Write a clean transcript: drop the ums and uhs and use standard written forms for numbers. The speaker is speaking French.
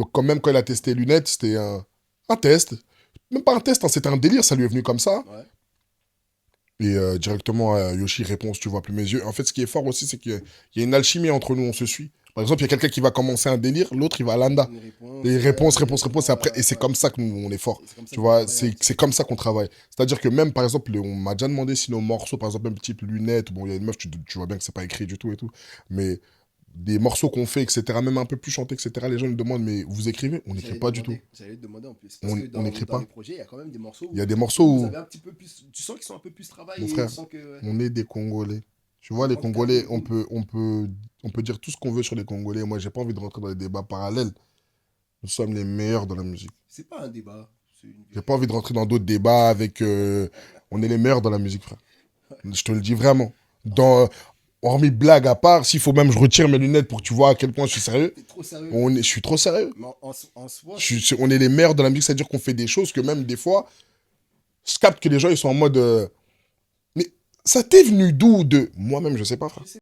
Donc, quand même, quand il a testé les lunettes, c'était un test. Même pas un test, hein, c'était un délire, ça lui est venu comme ça. Ouais. Et directement, Yoshi répond, si tu vois plus mes yeux. En fait, ce qui est fort aussi, c'est qu'il y a une alchimie entre nous, on se suit. Par exemple, il y a quelqu'un qui va commencer un délire, l'autre, il va à l'anda. Une Et réponse, réponse, il réponse, réponse, et répond, après, et c'est ouais. comme ça que nous, on est fort. Et c'est comme ça Tu que vous vois, travaillez un c'est petit c'est peu. comme ça qu'on travaille. C'est-à-dire que même, par exemple, on m'a déjà demandé si nos morceaux, par exemple, même type lunettes, bon, il y a une meuf, tu vois bien que c'est pas écrit du tout et tout, mais des morceaux qu'on fait, etc., même un peu plus chantés, etc., les gens nous demandent, mais vous écrivez? On n'écrit pas du tout. J'allais te demander en plus. Parce que On n'écrit dans les pas. projets, il y a quand même des morceaux Il y a où, des morceaux où vous où, avez un petit peu plus. Tu sens qu'ils sont un peu plus mon travaillés, frère, tu sens que. on est des Congolais. Tu vois, On les manque ta vie Congolais, et tout. on peut dire tout ce qu'on veut sur les Congolais. Moi, j'ai pas envie de rentrer dans les débats parallèles. Nous sommes les meilleurs dans la musique. C'est pas un débat, c'est une J'ai pas envie de vérité. rentrer dans d'autres débats avec. On est les meilleurs dans la musique, frère. Je te le dis vraiment. Alors, c'est- Hormis blague à part, s'il faut même je retire mes lunettes pour que tu vois à quel point je suis sérieux. T'es trop sérieux. Je suis trop sérieux. Mais en soi, On est les meilleurs dans la musique, c'est-à-dire qu'on fait des choses que même des fois, je capte que les gens ils sont en mode. Mais ça t'est venu d'où de. Moi-même, je sais pas, frère. je sais